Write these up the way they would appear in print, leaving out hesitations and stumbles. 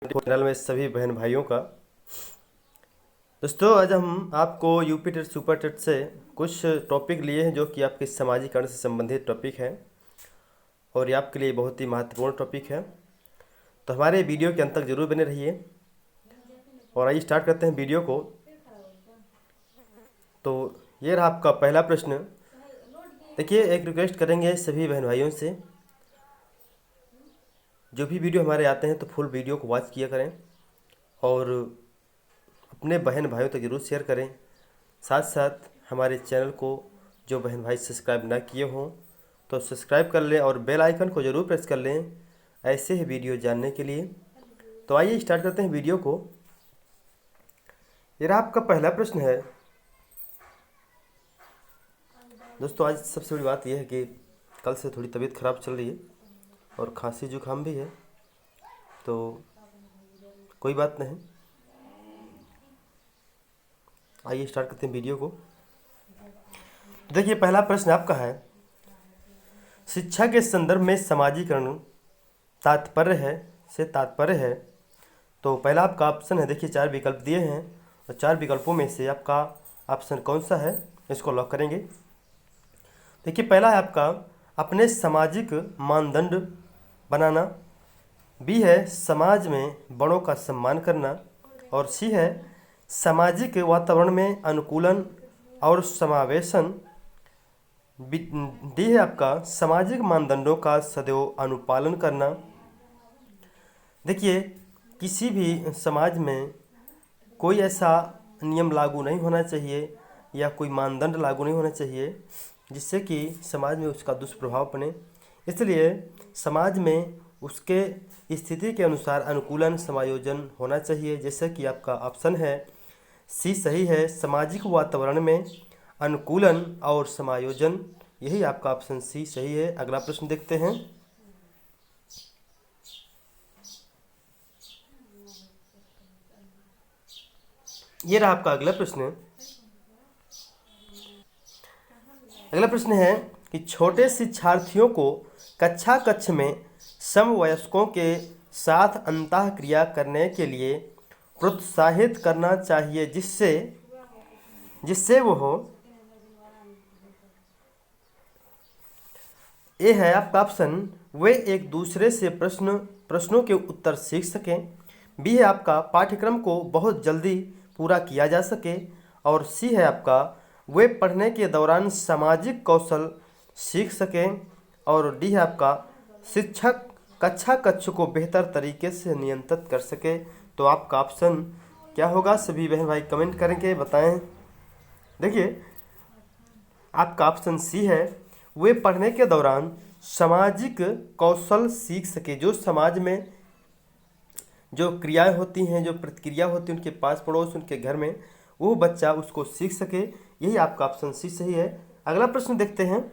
Channel में सभी बहन भाइयों का। दोस्तों, आज हम आपको यूपी टेट सुपर टेट से कुछ टॉपिक लिए हैं जो कि आपके समाजीकरण से संबंधित टॉपिक हैं और ये आपके लिए बहुत ही महत्वपूर्ण टॉपिक है। तो हमारे वीडियो के अंत तक जरूर बने रहिए। और आइए स्टार्ट करते हैं वीडियो को। तो ये रहा आपका पहला प्रश्न। देखिए, एक रिक्वेस्ट करेंगे सभी बहन भाइयों से, जो भी वीडियो हमारे आते हैं तो फुल वीडियो को वॉच किया करें और अपने बहन भाइयों तक जरूर शेयर करें। साथ साथ हमारे चैनल को जो बहन भाई सब्सक्राइब ना किए हों तो सब्सक्राइब कर लें और बेल आइकन को ज़रूर प्रेस कर लें ऐसे ही वीडियो जानने के लिए। तो आइए स्टार्ट करते हैं वीडियो को। ये रहा आपका पहला प्रश्न है। दोस्तों, आज सबसे बड़ी बात यह है कि कल से थोड़ी तबीयत ख़राब चल रही है और खांसी जुकाम भी है, तो कोई बात नहीं। आइए स्टार्ट करते हैं वीडियो को। देखिए, पहला प्रश्न आपका है, शिक्षा के संदर्भ में समाजीकरण तात्पर्य है। तो पहला आपका ऑप्शन है, देखिए 4 विकल्प दिए हैं और 4 विकल्पों में से आपका ऑप्शन कौन सा है, इसको लॉक करेंगे। देखिए, पहला है आपका अपने सामाजिक मानदंड बनाना, बी है समाज में बड़ों का सम्मान करना और सी है सामाजिक वातावरण में अनुकूलन और समावेशन, डी है आपका सामाजिक मानदंडों का सदैव अनुपालन करना। देखिए, किसी भी समाज में कोई ऐसा नियम लागू नहीं होना चाहिए या कोई मानदंड लागू नहीं होना चाहिए जिससे कि समाज में उसका दुष्प्रभाव पड़े। इसलिए समाज में उसके स्थिति के अनुसार अनुकूलन समायोजन होना चाहिए, जैसे कि आपका ऑप्शन है सी सही है, सामाजिक वातावरण में अनुकूलन और समायोजन। यही आपका ऑप्शन सी सही है। अगला प्रश्न देखते हैं। ये रहा आपका अगला प्रश्न। अगला प्रश्न है कि छोटे शिक्षार्थियों को कक्षा कक्ष में समवयस्कों के साथ अंतःक्रिया करने के लिए प्रोत्साहित करना चाहिए जिससे जिससे वो ए है आपका ऑप्शन वे एक दूसरे से प्रश्नों के उत्तर सीख सकें, बी है आपका पाठ्यक्रम को बहुत जल्दी पूरा किया जा सके और सी है आपका वे पढ़ने के दौरान सामाजिक कौशल सीख सकें और डी है आपका शिक्षक कक्षा कक्ष को बेहतर तरीके से नियंत्रित कर सके। तो आपका ऑप्शन क्या होगा, सभी बहन भाई कमेंट करके बताएं। देखिए, आपका ऑप्शन सी है, वे पढ़ने के दौरान सामाजिक कौशल सीख सके। जो समाज में जो क्रियाएं होती हैं, जो प्रतिक्रिया होती है उनके पास पड़ोस उनके घर में, वो बच्चा उसको सीख सके। यही आपका ऑप्शन सी सही है। अगला प्रश्न देखते हैं।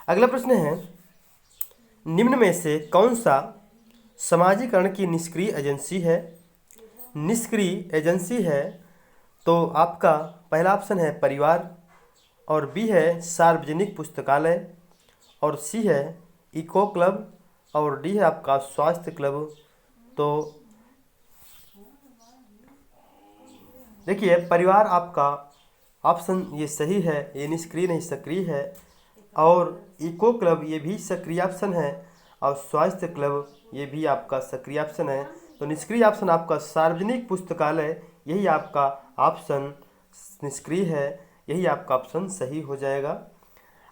अगला प्रश्न है, निम्न में से कौन सा समाजीकरण की निष्क्रिय एजेंसी है। निष्क्रिय एजेंसी है तो आपका पहला ऑप्शन है परिवार और बी है सार्वजनिक पुस्तकालय और सी है इको क्लब और डी है आपका स्वास्थ्य क्लब। तो देखिए, परिवार आपका ऑप्शन ये सही है, ये निष्क्रिय नहीं सक्रिय है। और इको क्लब ये भी सक्रिय ऑप्शन है और स्वास्थ्य क्लब ये भी आपका सक्रिय ऑप्शन है। तो निष्क्रिय ऑप्शन आपका सार्वजनिक पुस्तकालय, यही आपका ऑप्शन निष्क्रिय है, यही आपका ऑप्शन सही हो जाएगा।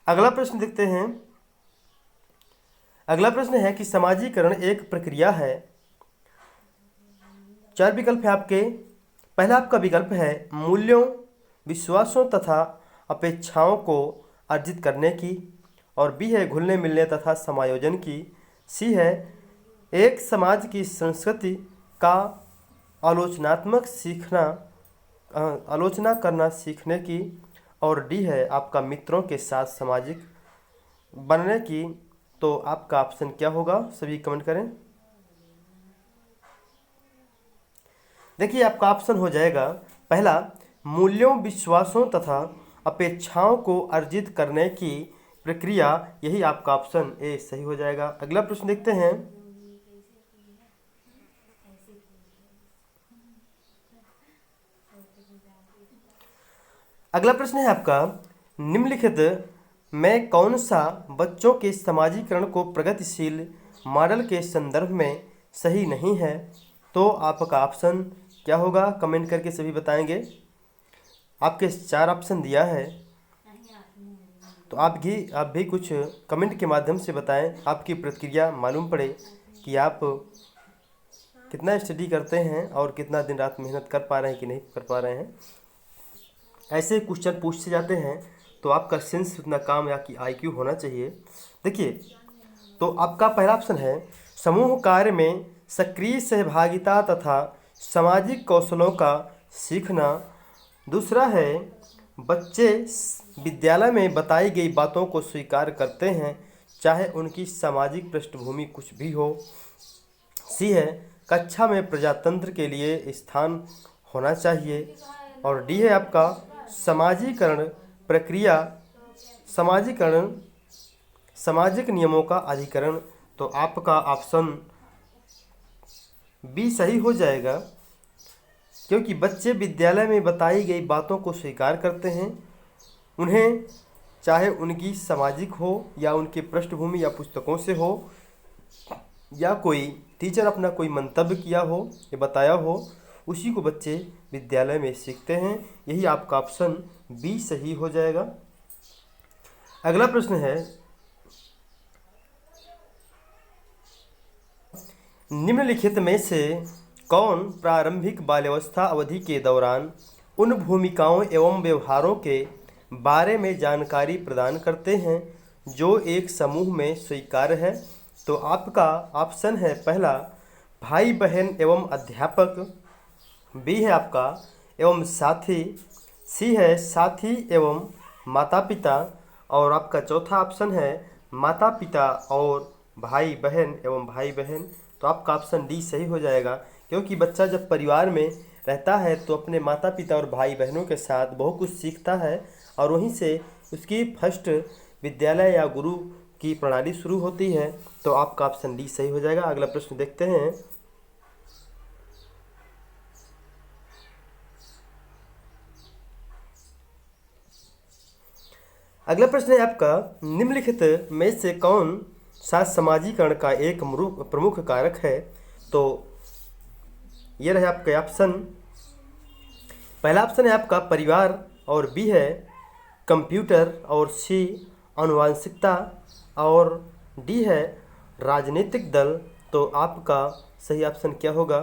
अगला प्रश्न देखते हैं। अगला प्रश्न है कि समाजीकरण एक प्रक्रिया है। 4 विकल्प है आपके। पहला आपका विकल्प है मूल्यों, विश्वासों तथा अपेक्षाओं को अर्जित करने की और बी है घुलने मिलने तथा समायोजन की, सी है एक समाज की संस्कृति का आलोचना करना सीखने की और डी है आपका मित्रों के साथ सामाजिक बनने की। तो आपका ऑप्शन क्या होगा, सभी कमेंट करें। देखिए, आपका ऑप्शन हो जाएगा पहला, मूल्यों, विश्वासों तथा अपेक्षाओं को अर्जित करने की प्रक्रिया, यही आपका ऑप्शन ए सही हो जाएगा। अगला प्रश्न देखते हैं। अगला प्रश्न है आपका, निम्नलिखित में कौन सा बच्चों के समाजीकरण को प्रगतिशील मॉडल के संदर्भ में सही नहीं है? तो आपका ऑप्शन क्या होगा, कमेंट करके सभी बताएंगे। आपके 4 ऑप्शन दिया है, तो आप भी कुछ कमेंट के माध्यम से बताएं, आपकी प्रतिक्रिया मालूम पड़े कि आप कितना स्टडी करते हैं और कितना दिन रात मेहनत कर पा रहे हैं कि नहीं कर पा रहे हैं। ऐसे क्वेश्चन पूछते जाते हैं तो आपका सेंस उतना काम या कि IQ होना चाहिए। देखिए, तो आपका पहला ऑप्शन है समूह कार्य में सक्रिय सहभागिता तथा सामाजिक कौशलों का सीखना। दूसरा है बच्चे विद्यालय में बताई गई बातों को स्वीकार करते हैं चाहे उनकी सामाजिक पृष्ठभूमि कुछ भी हो। सी है कक्षा में प्रजातंत्र के लिए स्थान होना चाहिए। और डी है आपका समाजीकरण प्रक्रिया, समाजीकरण सामाजिक नियमों का अधिकरण। तो आपका ऑप्शन बी सही हो जाएगा, क्योंकि बच्चे विद्यालय में बताई गई बातों को स्वीकार करते हैं, उन्हें चाहे उनकी सामाजिक हो या उनके पृष्ठभूमि या पुस्तकों से हो या कोई टीचर अपना कोई मंतव्य किया हो या बताया हो, उसी को बच्चे विद्यालय में सीखते हैं। यही आपका ऑप्शन बी सही हो जाएगा। अगला प्रश्न है, निम्नलिखित में से कौन प्रारंभिक बाल्यावस्था अवधि के दौरान उन भूमिकाओं एवं व्यवहारों के बारे में जानकारी प्रदान करते हैं जो एक समूह में स्वीकार्य है? तो आपका ऑप्शन है पहला भाई बहन एवं अध्यापक, बी है आपका एवं साथी, सी है साथी एवं माता पिता, और आपका चौथा ऑप्शन है माता पिता और भाई बहन एवं भाई बहन। तो आपका ऑप्शन डी सही हो जाएगा, क्योंकि बच्चा जब परिवार में रहता है तो अपने माता पिता और भाई बहनों के साथ बहुत कुछ सीखता है और वहीं से उसकी फर्स्ट विद्यालय या गुरु की प्रणाली शुरू होती है। तो आपका ऑप्शन डी सही हो जाएगा। अगला प्रश्न देखते हैं। अगला प्रश्न है आपका, निम्नलिखित में से कौन सा समाजीकरण का एक प्रमुख कारक है? तो ये रहे आपके ऑप्शन। पहला ऑप्शन है आपका परिवार, और बी है कंप्यूटर, और सी आनुवंशिकता, और डी है राजनीतिक दल। तो आपका सही ऑप्शन क्या होगा?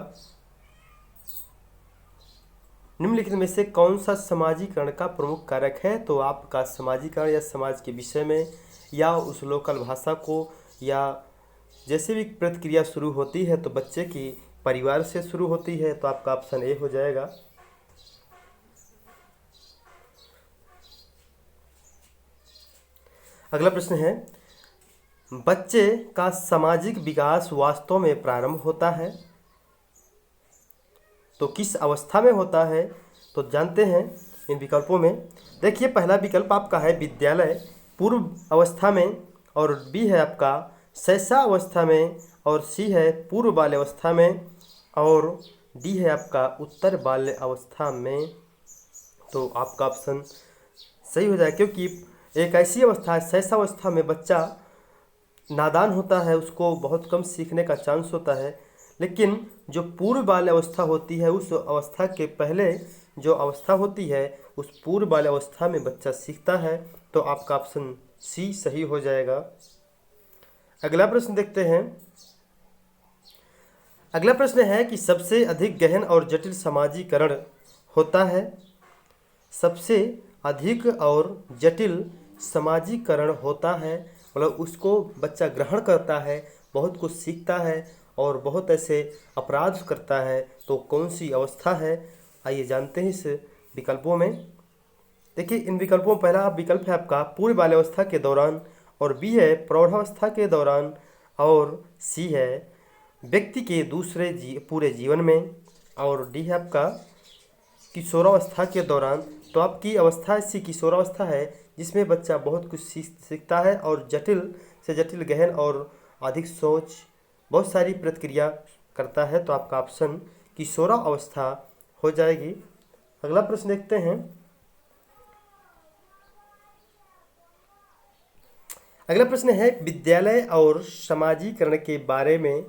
निम्नलिखित में से कौन सा समाजीकरण का प्रमुख कारक है? तो आपका समाजीकरण या समाज के विषय में या उस लोकल भाषा को या जैसे भी प्रतिक्रिया शुरू होती है तो बच्चे की परिवार से शुरू होती है। तो आपका ऑप्शन ए हो जाएगा। अगला प्रश्न है, बच्चे का सामाजिक विकास वास्तव में प्रारंभ होता है तो किस अवस्था में होता है? तो जानते हैं इन विकल्पों में। देखिए, पहला विकल्प आपका है विद्यालय पूर्व अवस्था में, और बी है आपका शैशवावस्था में, और सी है पूर्व बाल्यावस्था में, और डी है आपका उत्तर बाल्य अवस्था में। तो आपका ऑप्शन सही हो जाए, क्योंकि एक ऐसी अवस्था है शैशवावस्था में बच्चा नादान होता है, उसको बहुत कम सीखने का चांस होता है, लेकिन जो पूर्व बाल्य अवस्था होती है उस अवस्था के पहले जो अवस्था होती है उस पूर्व बाल्य अवस्था में बच्चा सीखता है। तो आपका ऑप्शन सी सही हो जाएगा। अगला प्रश्न देखते हैं। अगला प्रश्न है कि सबसे अधिक गहन और जटिल समाजीकरण होता है। सबसे अधिक और जटिल समाजीकरण होता है, मतलब उसको बच्चा ग्रहण करता है, बहुत कुछ सीखता है और बहुत ऐसे अपराध करता है। तो कौन सी अवस्था है? आइए जानते हैं इस विकल्पों में। देखिए, इन विकल्पों में पहला विकल्प है आपका पूर्व बाल्यावस्था के दौरान, और बी है प्रौढ़ावस्था के दौरान, और सी है व्यक्ति के पूरे जीवन में, और डी है आपका किशोरावस्था के दौरान, तो आपकी अवस्था ऐसी किशोरावस्था है जिसमें बच्चा बहुत कुछ सीखता है और जटिल से जटिल, गहन और अधिक सोच, बहुत सारी प्रतिक्रिया करता है। तो आपका ऑप्शन किशोरावस्था हो जाएगी। अगला प्रश्न देखते हैं। अगला प्रश्न है, विद्यालय और समाजीकरण के बारे में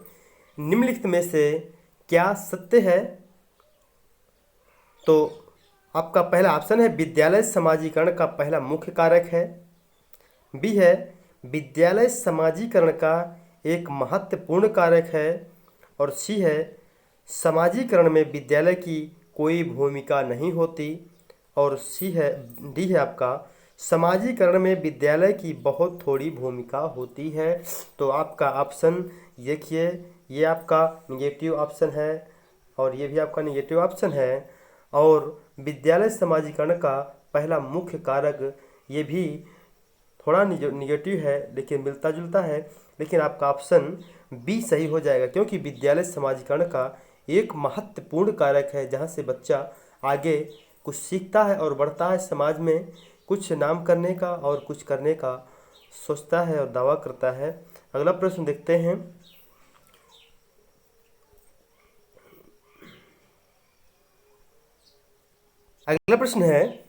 निम्नलिखित में से क्या सत्य है? तो आपका पहला ऑप्शन है, विद्यालय समाजीकरण का पहला मुख्य कारक है। बी है, विद्यालय समाजीकरण का एक महत्वपूर्ण कारक है। और सी है, समाजीकरण में विद्यालय की कोई भूमिका नहीं होती। और डी है आपका, समाजीकरण में विद्यालय की बहुत थोड़ी भूमिका होती है। तो आपका ऑप्शन देखिए, ये आपका निगेटिव ऑप्शन है और ये भी आपका निगेटिव ऑप्शन है। और विद्यालय समाजीकरण का पहला मुख्य कारक, ये भी थोड़ा निगेटिव है लेकिन मिलता जुलता है, लेकिन आपका ऑप्शन बी सही हो जाएगा, क्योंकि विद्यालय समाजीकरण का एक महत्वपूर्ण कारक है जहाँ से बच्चा आगे कुछ सीखता है और बढ़ता है, समाज में कुछ नाम करने का और कुछ करने का सोचता है और दावा करता है। अगला प्रश्न देखते हैं। अगला प्रश्न है,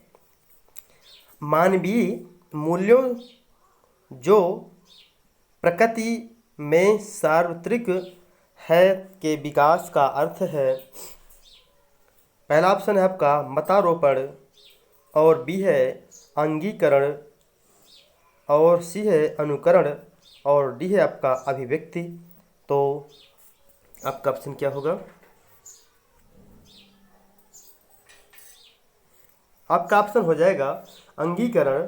मानवीय मूल्यों जो प्रकृति में सार्वत्रिक है के विकास का अर्थ है। पहला ऑप्शन है आपका मतारोपण, और बी है अंगीकरण, और सी है अनुकरण, और डी है आपका अभिव्यक्ति। तो आपका ऑप्शन क्या होगा? आपका ऑप्शन हो जाएगा अंगीकरण।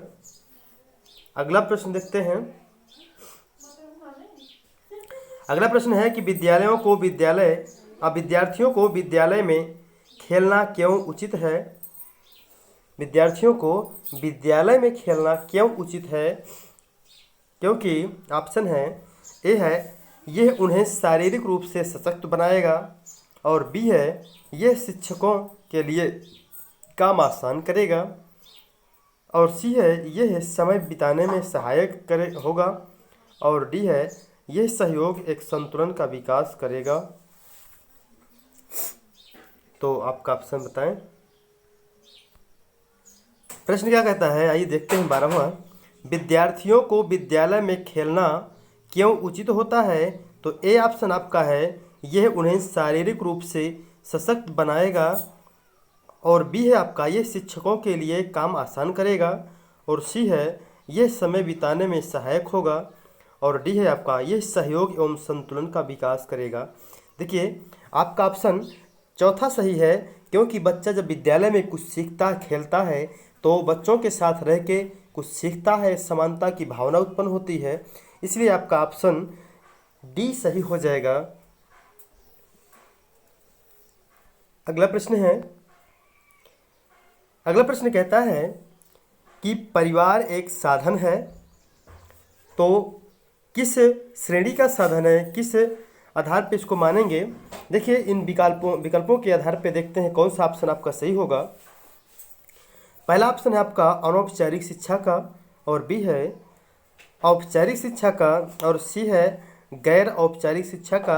अगला प्रश्न देखते हैं। अगला प्रश्न है कि विद्यार्थियों को विद्यालय में खेलना क्यों उचित है? विद्यार्थियों को विद्यालय में खेलना क्यों उचित है? क्योंकि ऑप्शन है, ए है, यह उन्हें शारीरिक रूप से सशक्त बनाएगा। और बी है, यह शिक्षकों के लिए काम आसान करेगा। और सी है, यह समय बिताने में सहायक होगा। और डी है, यह सहयोग एक संतुलन का विकास करेगा। तो आपका ऑप्शन बताएं। प्रश्न क्या कहता है, आइए देखते हैं 12वां। विद्यार्थियों को विद्यालय में खेलना क्यों उचित होता है? तो ए ऑप्शन आपका है, यह उन्हें शारीरिक रूप से सशक्त बनाएगा। और बी है आपका, यह शिक्षकों के लिए काम आसान करेगा। और सी है, यह समय बिताने में सहायक होगा। और डी है आपका, यह सहयोग एवं संतुलन का विकास करेगा। देखिए, आपका ऑप्शन चौथा सही है, क्योंकि बच्चा जब विद्यालय में कुछ सीखता खेलता है तो बच्चों के साथ रह के कुछ सीखता है, समानता की भावना उत्पन्न होती है, इसलिए आपका ऑप्शन डी सही हो जाएगा। अगला प्रश्न है। अगला प्रश्न कहता है कि परिवार एक साधन है, तो किस श्रेणी का साधन है, किस आधार पे इसको मानेंगे? देखिए, इन विकल्पों के आधार पे देखते हैं कौन सा ऑप्शन आपका सही होगा। पहला ऑप्शन है आपका अनौपचारिक शिक्षा का, और बी है औपचारिक शिक्षा का, और सी है गैर औपचारिक शिक्षा का,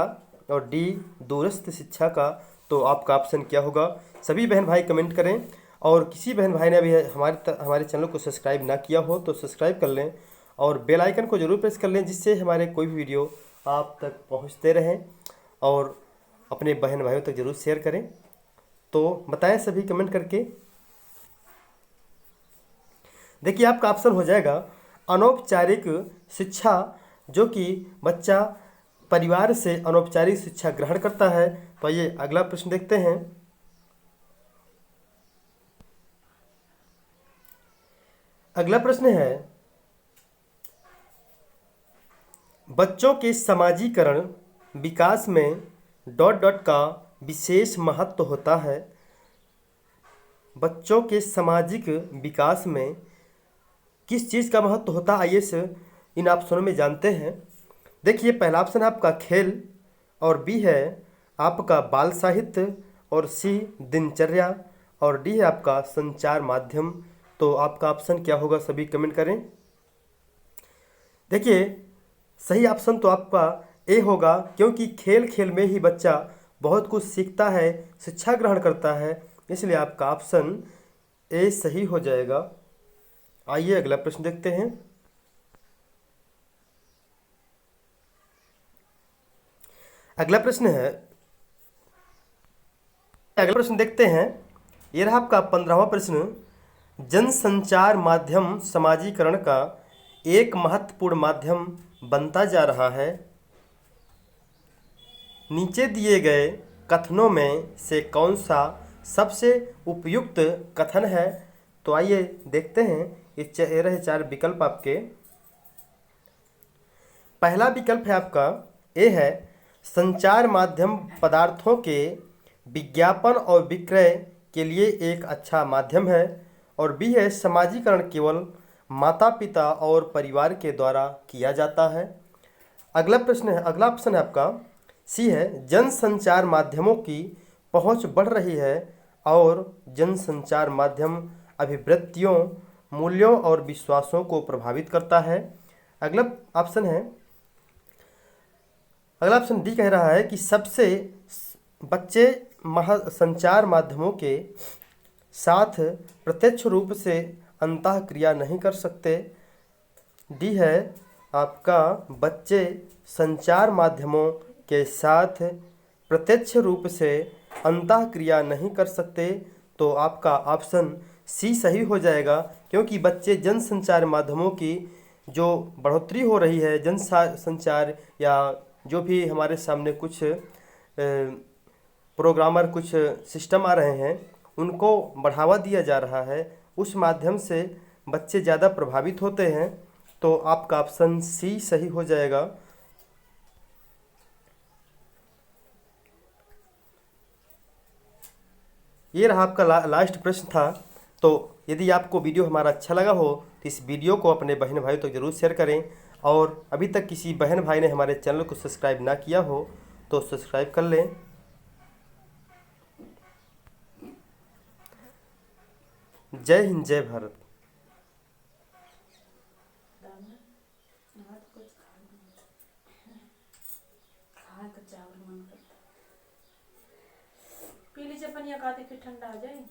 और डी दूरस्थ शिक्षा का। तो आपका ऑप्शन क्या होगा? सभी बहन भाई कमेंट करें, और किसी बहन भाई ने अभी हमारे चैनल को सब्सक्राइब ना किया हो तो सब्सक्राइब कर लें और बेल आइकन को जरूर प्रेस कर लें, जिससे हमारे कोई भी वीडियो आप तक पहुंचते रहें, और अपने बहन भाइयों तक जरूर शेयर करें। तो बताएं सभी कमेंट करके। देखिए, आपका ऑप्शन हो जाएगा अनौपचारिक शिक्षा, जो कि बच्चा परिवार से अनौपचारिक शिक्षा ग्रहण करता है। तो ये अगला प्रश्न देखते हैं। अगला प्रश्न है, बच्चों के समाजीकरण विकास में ... का विशेष महत्व होता है। बच्चों के सामाजिक विकास में किस चीज़ का महत्व होता है, आइए से इन ऑप्शनों में जानते हैं। देखिए, पहला ऑप्शन है आपका खेल, और बी है आपका बाल साहित्य, और सी दिनचर्या, और डी है आपका संचार माध्यम। तो आपका ऑप्शन क्या होगा, सभी कमेंट करें। देखिए, सही ऑप्शन तो आपका ए होगा, क्योंकि खेल खेल में ही बच्चा बहुत कुछ सीखता है, शिक्षा ग्रहण करता है, इसलिए आपका ऑप्शन ए सही हो जाएगा। आइए अगला प्रश्न देखते हैं। अगला प्रश्न है, अगला प्रश्न देखते हैं। ये रहा आपका 15वां प्रश्न। जनसंचार माध्यम समाजीकरण का एक महत्वपूर्ण माध्यम बनता जा रहा है। नीचे दिए गए कथनों में से कौन सा सबसे उपयुक्त कथन है? तो आइए देखते हैं। ये रहे 4 विकल्प आपके। पहला विकल्प है आपका ए है, संचार माध्यम पदार्थों के विज्ञापन और विक्रय के लिए एक अच्छा माध्यम है। और बी है, समाजीकरण केवल माता पिता और परिवार के द्वारा किया जाता है। अगला प्रश्न है, अगला ऑप्शन है आपका सी है, जनसंचार माध्यमों की पहुंच बढ़ रही है और जनसंचार माध्यम अभिवृत्तियों, मूल्यों और विश्वासों को प्रभावित करता है। अगला ऑप्शन है, अगला ऑप्शन डी कह रहा है कि सबसे बच्चे संचार माध्यमों के साथ प्रत्यक्ष रूप से अंतःक्रिया नहीं कर सकते। डी है आपका, बच्चे संचार माध्यमों के साथ प्रत्यक्ष रूप से अंतःक्रिया नहीं कर सकते। तो आपका ऑप्शन सी सही हो जाएगा, क्योंकि बच्चे जनसंचार माध्यमों की जो बढ़ोतरी हो रही है, जनसंचार या जो भी हमारे सामने कुछ प्रोग्रामर, कुछ सिस्टम आ रहे हैं, उनको बढ़ावा दिया जा रहा है, उस माध्यम से बच्चे ज़्यादा प्रभावित होते हैं। तो आपका ऑप्शन सी सही हो जाएगा। ये रहा आपका लास्ट प्रश्न था। तो यदि आपको वीडियो हमारा अच्छा लगा हो तो इस वीडियो को अपने बहन भाई तो ज़रूर शेयर करें, और अभी तक किसी बहन भाई ने हमारे चैनल को सब्सक्राइब ना किया हो तो सब्सक्राइब कर लें। जय हिंद, जय भारत। पी लीजिए पनिया, खाते फिर ठंडा हो जाए।